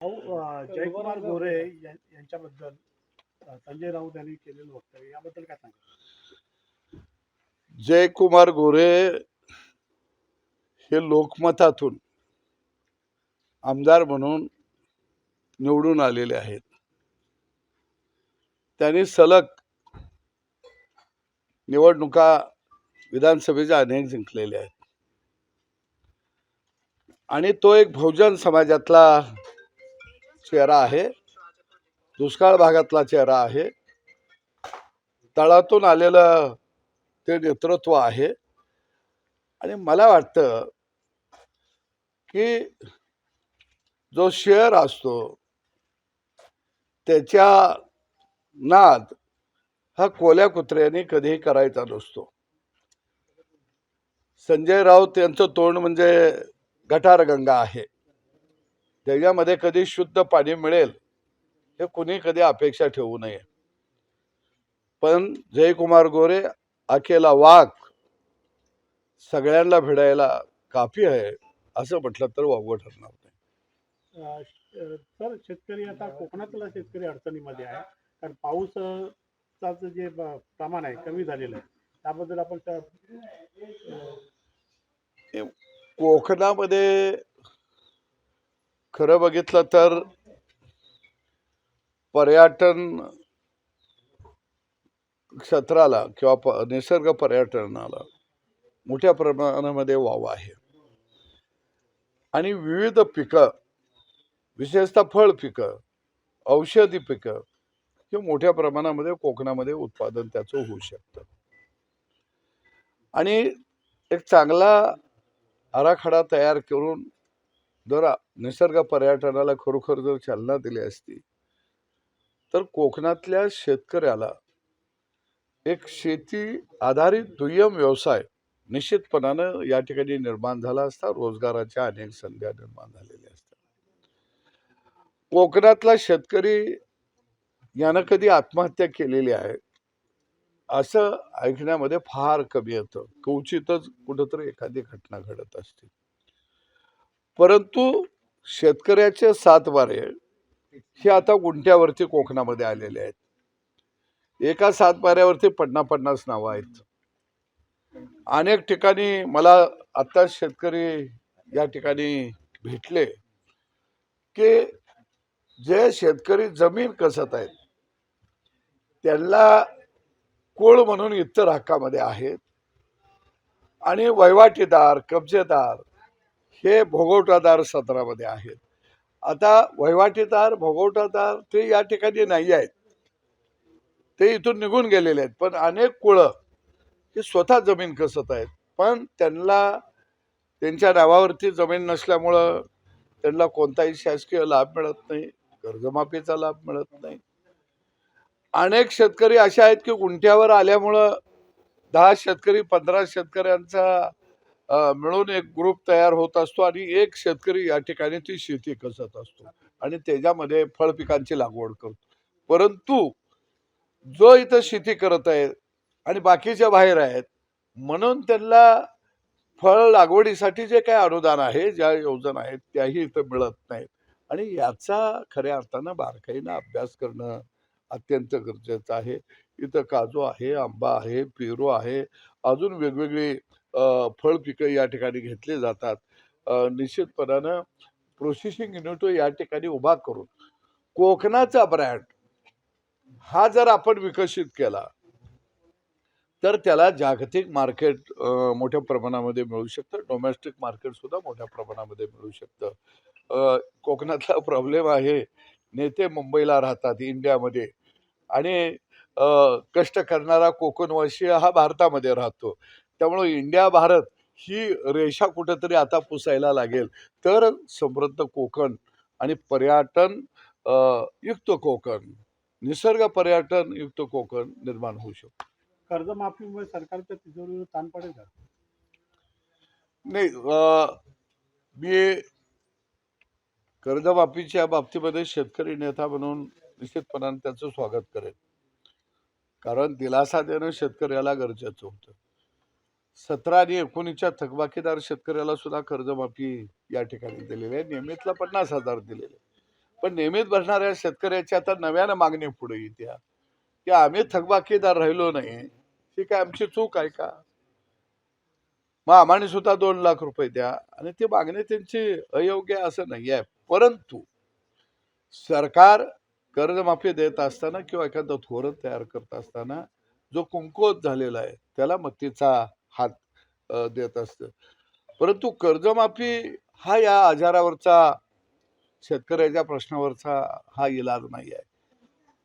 जयकुमार गोरे यांच्याबद्दल संजय राऊत यांनी केलेलं वक्तव्य याबद्दल काय सांगा? जयकुमार गोरे हे लोकमतातून आमदार म्हणून निवडून आलेले आहेत. त्यांनी सलग निवडणुका विधानसभेच्या अनेक जिंकलेल्या आहेत आणि तो एक बहुजन समाजातला चेहरा आहे, दुष्काळ भागातला चेहरा आहे, तळातून आलेलं ते नेतृत्व आहे. आणि मला वाटतं की जो शेअर असतो त्याच्या नाद हा कोल्या कुत्र्याने कधीही करायचा नसतो. संजय राऊत यांचं तोंड म्हणजे गटारगंगा आहे, त्याच्यामध्ये कधी शुद्ध पाणी मिळेल हे कुणी कधी अपेक्षा ठेवू नये. पण जयकुमार गोरे अकेला वाघ सगळ्यांना भिडायला काफी आहे असं म्हटलं तर वावगं ठरणार नाही. सर, शेतकरी आता कोकणातला शेतकरी अडचणीमध्ये आहे, कारण पाऊसाचं जे प्रमाण आहे कमी झालेलं आहे, त्याबद्दल आपण कोकणामध्ये खरं बघितलं तर पर्यटन क्षेत्राला किंवा निसर्ग पर्यटनाला मोठ्या प्रमाणामध्ये वाव आहे आणि विविध पिकं, विशेषतः फळ पिकं, औषधी पिकं हे मोठ्या प्रमाणामध्ये कोकणामध्ये उत्पादन त्याचं होऊ शकतं. आणि एक चांगला आराखडा तयार करून जर निसर्ग पर्यटनाला खरोखर जर चालना दिली असती तर कोकणातल्या शेतकऱ्याला एक शेती आधारित दुय्यम व्यवसाय निश्चितपणानं या ठिकाणी निर्माण झाला असता, रोजगाराच्या अनेक संधी निर्माण झालेल्या असतात. कोकणातला शेतकरी यानं कधी आत्महत्या केलेली आहे असं ऐकण्यामध्ये फार कमी येतं, क्वचितच कुठंतरी एखादी घटना घडत असते. परंतु शेतकऱ्याचे सातबारे हे आता गुंठ्यावरती कोकणामध्ये आलेले आहेत. एका सातबाऱ्यावरती 50-50 नावं आहेत. अनेक ठिकाणी मला आता शेतकरी या ठिकाणी भेटले की जे शेतकरी जमीन कसत आहेत त्यांना कुळ म्हणून इतर हक्कामध्ये आहेत आणि वहिवाटीदार, कब्जेदार हे भोगवटादार सत्रामध्ये आहेत. आता वहिवाटीदार, भोगवटादार ते या ठिकाणी नाही आहेत, ते इथून निघून गेलेले आहेत. पण अनेक कुळ हे स्वतः जमीन कसत आहेत, पण त्यांना त्यांच्या नावावरती जमीन नसल्यामुळं त्यांना कोणताही शासकीय लाभ मिळत नाही, कर्जमाफीचा लाभ मिळत नाही. अनेक शेतकरी असे आहेत की गुंठ्यावर आल्यामुळं 10 शेतकरी 15 शेतकऱ्यांचा मिळून एक ग्रुप तयार होत असतो आणि एक शेतकरी या ठिकाणी ती शेती कसत असतो आणि त्याच्यामध्ये फळ पिकांची लागवड करतो. परंतु जो इथं शेती करत आहे आणि बाकीच्या बाहेर आहेत म्हणून त्यांना फळ लागवडीसाठी जे काही अनुदान आहे, ज्या योजना आहेत त्याही इथं मिळत नाहीत. आणि याचा खऱ्या अर्थानं बारकाईनं अभ्यास करणं अत्यंत गरजेचं आहे. इथं काजू आहे, आंबा आहे, पेरू आहे, अजून वेगवेगळी फळ पिकं या ठिकाणी घेतली जातात. निश्चितपणानं प्रोसेसिंग युनिट या ठिकाणी उभा करून कोकणाचा ब्रँड हा जर आपण विकसित केला तर त्याला जागतिक मार्केट मोठ्या प्रमाणामध्ये मिळू शकतं, डोमेस्टिक मार्केट सुद्धा मोठ्या प्रमाणामध्ये मिळू शकतं. कोकणातला प्रॉब्लेम आहे, नेते मुंबईला राहतात इंडियामध्ये आणि कष्ट करणारा कोकणवासी हा भारतामध्ये राहतो. त्यामुळे इंडिया भारत ही रेषा कुठेतरी आता पुसायला लागेल तर समृद्ध कोकण आणि पर्यटन युक्त कोकण, निसर्ग पर्यटन युक्त कोकण निर्माण होऊ शकतो. कर्जमाफीमुळे सरकारच्या तिजोरीवर ताण पडेल का? नाही, मी कर्जमाफीच्या बाबतीमध्ये शेतकरी नेता म्हणून निश्चितपणाने त्याचं स्वागत करेन, कारण दिलासा देणं शेतकऱ्याला गरजेचं होतं. 17 आणि 19च्या थकबाकीदार शेतकऱ्याला सुद्धा कर्जमाफी या ठिकाणी दिलेली आहे. नियमितला 50,000 दिलेले, पण नियमित भरणाऱ्या शेतकऱ्याची आता नव्यानं मागणी पुढे येते की आम्ही थकबाकीदार राहिलो नाही, ही काय आमची चूक आहे का? मग आम्हाला सुद्धा 2 लाख रुपये द्या. आणि ती मागणी त्यांची अयोग्य असं नाही आहे. परंतु सरकार कर्जमाफी देत असताना किंवा एखादं धोरण तयार करत असताना जो कमकुवत झालेला आहे त्याला मदतीचा हात देत असतं. परंतु कर्जमाफी हा या आजारावरचा, शेतकऱ्याच्या प्रश्नावरचा हा इलाज नाही आहे.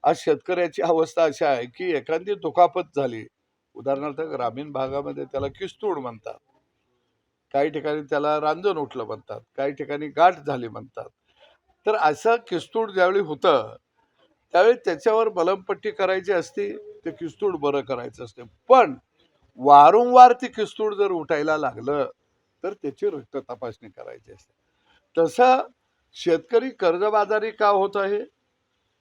आज शेतकऱ्याची अवस्था अशी आहे की एखादी दुखापत झाली, उदाहरणार्थ ग्रामीण भागामध्ये त्याला किस्तूड म्हणतात, काही ठिकाणी त्याला रांजण उठलं म्हणतात, काही ठिकाणी गाठ झाली म्हणतात. तर असं किस्तूड ज्यावेळी होतं त्यावेळी त्याच्यावर मलमपट्टी करायची असते, ते किस्तूड बरं करायचं असते. पण वारंवार ते किस्तूड जर उठायला लागलं तर त्याची रक्त तपासणी करायची असते. तसं शेतकरी कर्जबाजारी का होत आहे?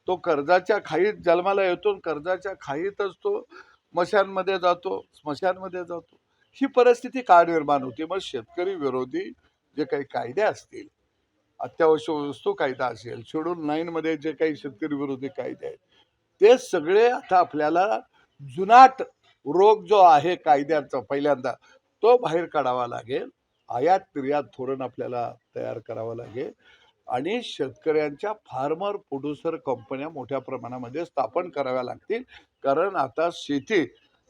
तो कर्जाच्या खाईत जन्माला येतो, कर्जाच्या खाईतच तो स्मशानमध्ये जातो. ही परिस्थिती का निर्माण होते? मग शेतकरी विरोधी जे काही कायदे असतील, अत्यावश्यक वस्तू कायदा असेल, शेड्यूल 9 मध्ये जे काही शेतकरी विरोधी कायदे आहेत, ते सगळे आता आपल्याला जुनाट रोग जो आहे कायद्याचा पहिल्यांदा तो बाहेर काढावा लागेल. आयात निर्यात धोरण आपल्याला तयार करावं लागेल आणि शेतकऱ्यांच्या फार्मर प्रोड्युसर कंपन्या मोठ्या प्रमाणामध्ये स्थापन कराव्या लागतील. कारण आता शेती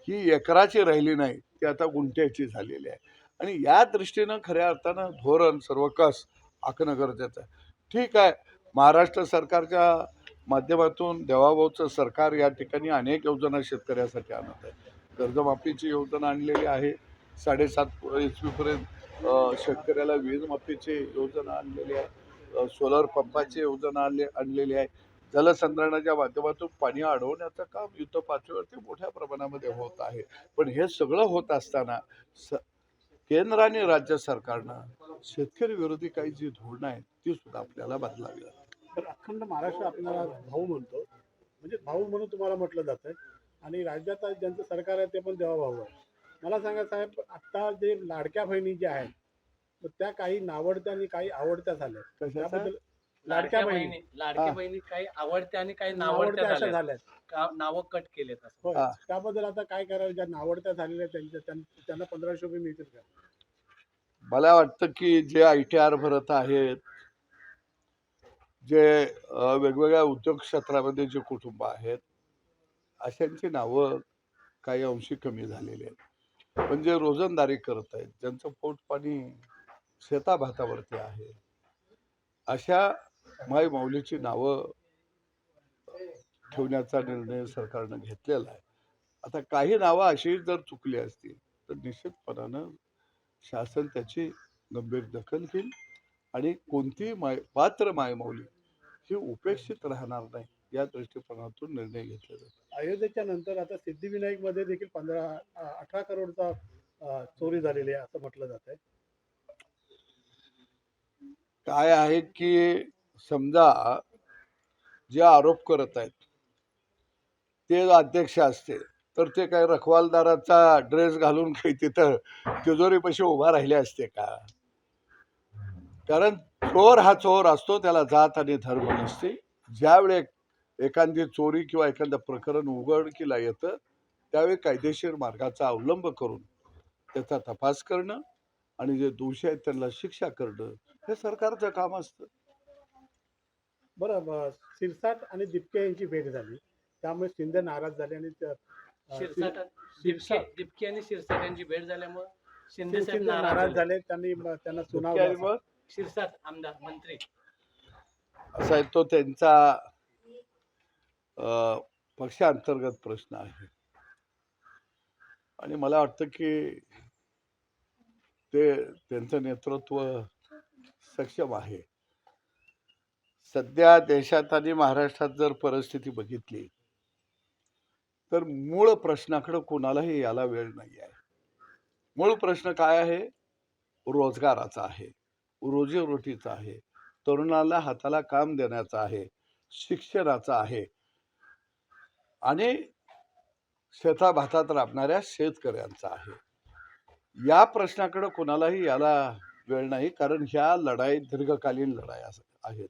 ही एकराची राहिली नाही, ती आता गुंठ्याची झालेली आहे. आणि या दृष्टीनं खऱ्या अर्थानं धोरण सर्वकष आखणं गरजेचं आहे. ठीक आहे, महाराष्ट्र सरकारच्या माध्यमातून देवाभाऊचं सरकार या ठिकाणी अनेक योजना शेतकऱ्यासाठी आणत आहे. कर्जमाफीची योजना आणलेली आहे, 7.5 HP पर्यंत शेतकऱ्याला वीज माफीची योजना आणलेली आहे, सोलर पंपाची योजना आणलेली आहे. जलसंधारणाच्या माध्यमातून पाणी अडवण्याचं काम युद्ध पातळीवरती मोठ्या प्रमाणामध्ये होत आहे. पण हे सगळं होत असताना केंद्र आणि राज्य सरकारनं शेतकरी विरोधी काही जी धोरणं आहेत ती सुद्धा आपल्याला बदलावी लागतात. तर अखंड महाराष्ट्र आपल्याला भाऊ म्हणतो, म्हणजे भाऊ म्हणून तुम्हाला म्हटलं जातं आणि राज्यात आज ज्यांचं सरकार आहे ते पण देवा भाऊ आहे. मला सांगा साहेब, आता जे लाडक्या बहिणी ज्या आहेत तर त्या काही नावडत्या आणि काही आवडत्या झाल्या, त्याबद्दल लाडक्या हा. बहिणी काही आवडत्या आणि काही नावडत्या नावडत्या अशा झाल्या, झाल्यात. नावं कट केलेत असं. होय, हा. त्याबद्दल आता काय करावं? ज्या नावडत्या झालेल्या त्यांना 1500 रुपये मिळतील का? मला वाटतं की जे ITR भरत आहेत, जे वेगवेगळ्या उद्योग क्षेत्रामध्ये जे कुटुंब आहेत, अशांची नावं काही अंशी कमी झालेली आहेत. पण जे रोजंदारी करत आहेत, ज्यांचं पोट पाणी शेताभातावरती आहे, अशा माय माऊलीची नावं ठेवण्याचा निर्णय सरकारनं घेतलेला आहे. आता काही नावं अशी जर चुकली असतील तर निश्चितपणानं शासन त्याची गंभीर दखल घेईल आणि कोणती पात्र मायमाऊली ही उपेक्षित राहणार नाही या दृष्टिकोनातून निर्णय घेतले जातो. अयोध्येच्या नंतर आता सिद्धिविनायक मध्ये देखील 18 करोडचा चोरी झालेली आहे असं म्हटलं जात आहे. काय आहे की समजा जे आरोप करत आहेत ते अध्यक्ष असते तर ते काय रखवालदाराचा ड्रेस घालून काही तिथं तिजोरीपाशी उभा राहिले असते का? कारण चोर हा चोर असतो, त्याला जात आणि धर्म नसते. ज्यावेळी एखादी चोरी किंवा एखादं प्रकरण उघडकीला येतं त्यावेळी कायदेशीर मार्गाचा अवलंब करून त्याचा तपास करणं आणि जे दोषी आहेत त्यांना शिक्षा करणं हे सरकारचं काम असतं. बरं, शिरसाट आणि दिपके यांची भेट झाली, त्यामुळे शिंदे नाराज झाले आणि दिपके आणि शिरसाट यांची भेट झाल्यामुळे शिंदे साहेब शिंदे नाराज झाले. त्यांना सुनावलं. शिरसाट आमदार मंत्री असा आहे तो त्यांचा पक्षांतर्गत प्रश्न आहे आणि मला वाटतं की ते त्यांचं नेतृत्व सक्षम आहे. सध्या देशात आणि महाराष्ट्रात जर परिस्थिती बघितली तर मूळ प्रश्नाकडे कोणालाही याला वेळ नाही आहे. मूळ प्रश्न काय आहे? रोजगाराचा आहे, रोजीरोटीचा आहे, तरुणाला हाताला काम देण्याचा आहे, शिक्षणाचा आहे आणि शेताभातात राबणाऱ्या शेतकऱ्यांचा आहे. या प्रश्नाकडे कोणालाही याला वेळ नाही, कारण ह्या लढाई दीर्घकालीन लढाई आहेत.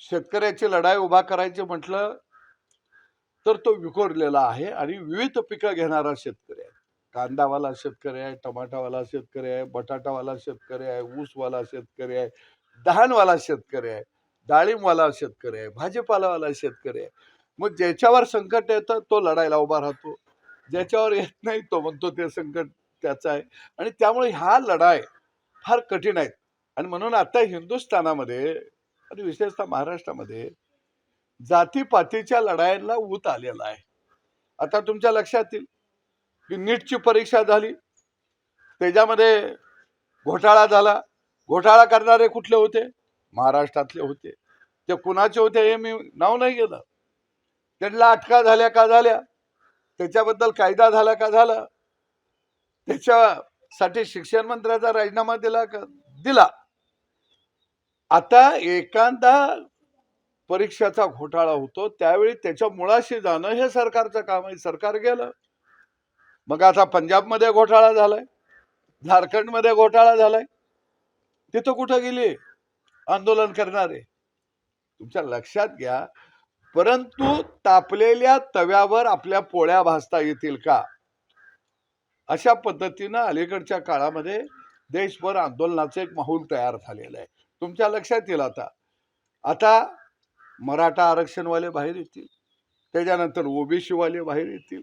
शेतकऱ्याची लढाई उभा करायची म्हटलं तर तो विखुरलेला आहे आणि विविध पिकं घेणारा शेतकरी आहे. कांदावाला शेतकरी आहे, टमाटावाला शेतकरी आहे, बटाटावाला शेतकरी आहे, ऊसवाला शेतकरी आहे, धानवाला शेतकरी आहे, डाळिंबवाला शेतकरी आहे, भाजीपालावाला शेतकरी आहे. मग ज्याच्यावर संकट येतं तो लढायला उभा राहतो, ज्याच्यावर येत नाही तो म्हणतो ते संकट त्याचं आहे. आणि त्यामुळे ह्या लढाई फार कठीण आहेत. आणि म्हणून आता हिंदुस्थानामध्ये आणि विशेषतः महाराष्ट्रामध्ये जातीपातीच्या लढायांना ऊत आलेला आहे. आता तुमच्या लक्षात येईल की नीटची परीक्षा झाली, त्याच्यामध्ये घोटाळा झाला. घोटाळा करणारे कुठले होते? महाराष्ट्रातले होते. ते कुणाचे होते हे मी नाव नाही घेलं. त्यांना अटका झाल्या का झाल्या, त्याच्याबद्दल कायदा झाला का झाला, त्याच्यासाठी शिक्षण मंत्र्याचा राजीनामा दिला का दिला. आता एखादा परीक्षेचा घोटाळा होतो त्यावेळी त्याच्या मुळाशी जाणं हे सरकारचं काम आहे. सरकार गेलं. मग आता पंजाबमध्ये घोटाळा झालाय, झारखंडमध्ये घोटाळा झालाय, तिथं कुठं गेले आंदोलन करणारे? तुमच्या लक्षात घ्या. परंतु तापलेल्या तव्यावर आपल्या पोळ्या भाजता येतील का, अशा पद्धतीनं अलीकडच्या काळामध्ये देशभर आंदोलनाचं एक माहोल तयार झालेलं आहे. तुमच्या लक्षात येईल आता मराठा आरक्षणवाले बाहेर येतील, त्याच्यानंतर ओबीसी वाले बाहेर येतील,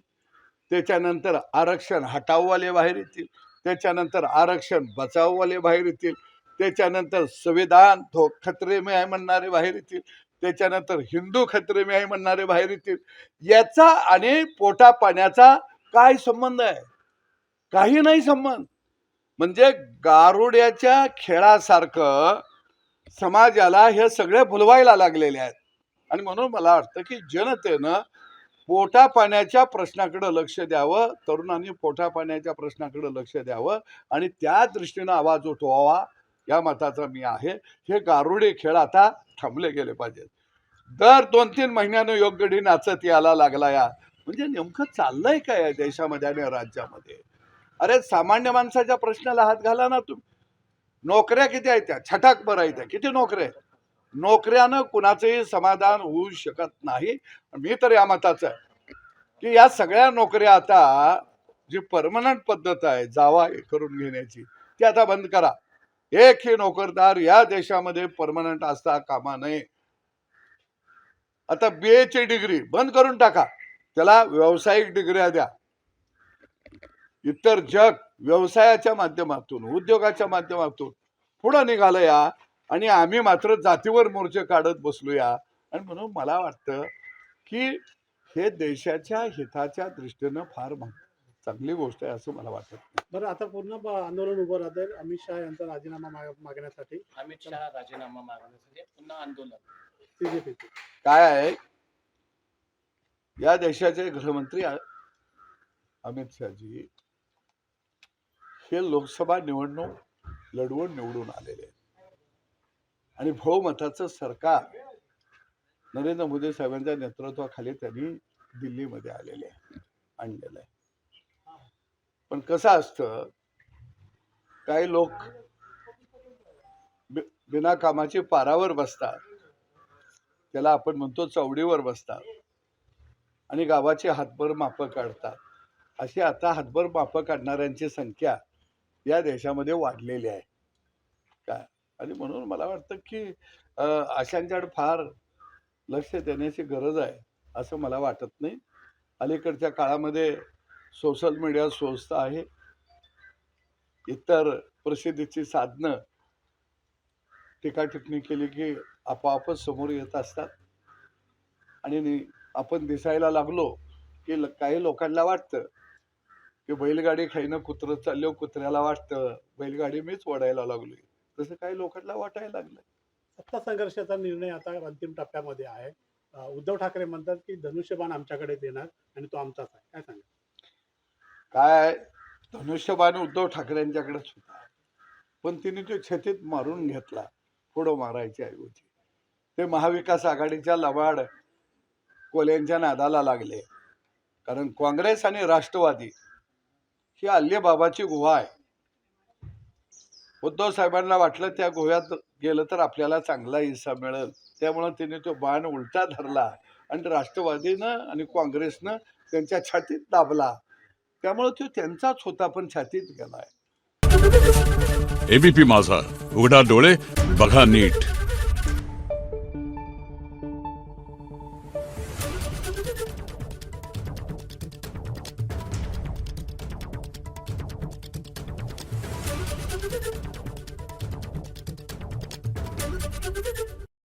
त्याच्यानंतर आरक्षण हटाववाले बाहेर येतील, त्याच्यानंतर आरक्षण बचाववाले बाहेर येतील, त्याच्यानंतर संविधान खतरे में आहे म्हणणारे बाहेर येतील, त्याच्यानंतर हिंदू खतरे में आहे म्हणणारे बाहेर येतील. याचा आणि पोटा पाण्याचा काय संबंध आहे? काही नाही संबंध. म्हणजे गारुड्याच्या खेळासारखं समाजाला हे सगळे भुलवायला लागलेले आहेत. आणि म्हणून मला वाटतं की जनतेनं पोटा पाण्याच्या प्रश्नाकडे लक्ष द्यावं, तरुणांनी पोटा पाण्याच्या प्रश्नाकडे लक्ष द्यावं आणि त्या दृष्टीनं आवाज उठवावा, या मताचा मी आहे. हे गारुडे खेळ आता थांबले गेले पाहिजेत. दर 2-3 महिन्यानं योगगडी नाचत यायला लागला या, म्हणजे नेमकं चाललंय काय या देशामध्ये आणि राज्यामध्ये? अरे सामान्य माणसाच्या प्रश्नाला हात घाला ना तुम्ही. नोकऱ्या किती आहेत? त्या छटाक बरं आहेत. किती नोकऱ्या आहेत? नोकऱ्यानं कुणाचंही समाधान होऊ शकत नाही. मी तर या मताचं आहे की या सगळ्या नोकऱ्या आता जी परमनंट पद्धत आहे जावा करून घेण्याची, ती आता बंद करा. एकही नोकरदार या देशामध्ये परमनंट असता कामा नये. आता BA ची डिग्री बंद करून टाका, त्याला व्यावसायिक डिग्र्या द्या. इतर जग व्यवसायाच्या माध्यमातून, उद्योगाच्या माध्यमातून पुढे निघालं या, आणि आम्ही मात्र जातीवर मोर्चे काढत बसलूया. आणि म्हणून मला वाटतं की हे देशाच्या हिताच्या दृष्टीनं फार चांगली गोष्ट आहे असं मला वाटत नाही. बरं, आता पूर्ण आंदोलन उभं राहतंय अमित शहा यांचा राजीनामा मागण्यासाठी. अमित शहा राजीनामा मागण्यासाठी पुन्हा आंदोलन. बीजेपी काय आहे, या देशाचे गृहमंत्री अमित शहाजी हे लोकसभा निवडणूक लढवून निवडून आलेले आहेत आणि बहुमताचं सरकार नरेंद्र मोदी साहेबांच्या नेतृत्वाखाली त्यांनी दिल्लीमध्ये आणलेलं आहे. पण कसं असतं, काही लोक बिना कामाची पारावर बसतात, त्याला आपण म्हणतो चवडीवर बसतात, आणि गावाची हातभर मापं काढतात. अशी आता हातभर मापं काढणाऱ्यांची संख्या या देशामध्ये वाढलेली आहे काय. आणि म्हणून मला वाटतं की अशांच्याकडे फार लक्ष देण्याची गरज आहे असं मला वाटत नाही. अलीकडच्या काळामध्ये सोशल मीडिया स्वस्त आहे, इतर प्रसिद्धीची साधनं टीका टिप्पणी केली की आपोआपच समोर येत असतात. आणि आपण दिसायला लागलो की काही लोकांना वाटतं की बैलगाडी खाईनं कुत्रं चाललं, कुत्र्याला वाटतं बैलगाडी मीच ओढायला लागलोय, तसं काही लोकांना वाटायला लागलं. सत्ता संघर्षाचा निर्णय आता अंतिम टप्प्यामध्ये आहे. उद्धव ठाकरे म्हणतात की धनुष्यबाण आमच्याकडे देणार आणि तो आमचाच आहे. काय सांगा? काय धनुष्यबाण उद्धव ठाकरेंच्याकडेच होता, पण तिने तो छतीत मारून घेतला पुढं मारायच्या ऐवजी. ते महाविकास आघाडीच्या लबाड कोल्यांच्या नादाला लागले. कारण काँग्रेस आणि राष्ट्रवादी ही अल्लीबाबाची गुहा आहे. उद्धव साहेबांना वाटलं त्या गुह्यात गेलं तर आपल्याला चांगला हिस्सा मिळेल. त्यामुळं त्याने तो बाण उलटा धरला आणि राष्ट्रवादीनं आणि काँग्रेसनं त्यांच्या छातीत दाबला. त्यामुळं तो त्यांचाच होता, पण छातीत गेलाय. एबीपी माझा, उघडा डोळे बघा नीट.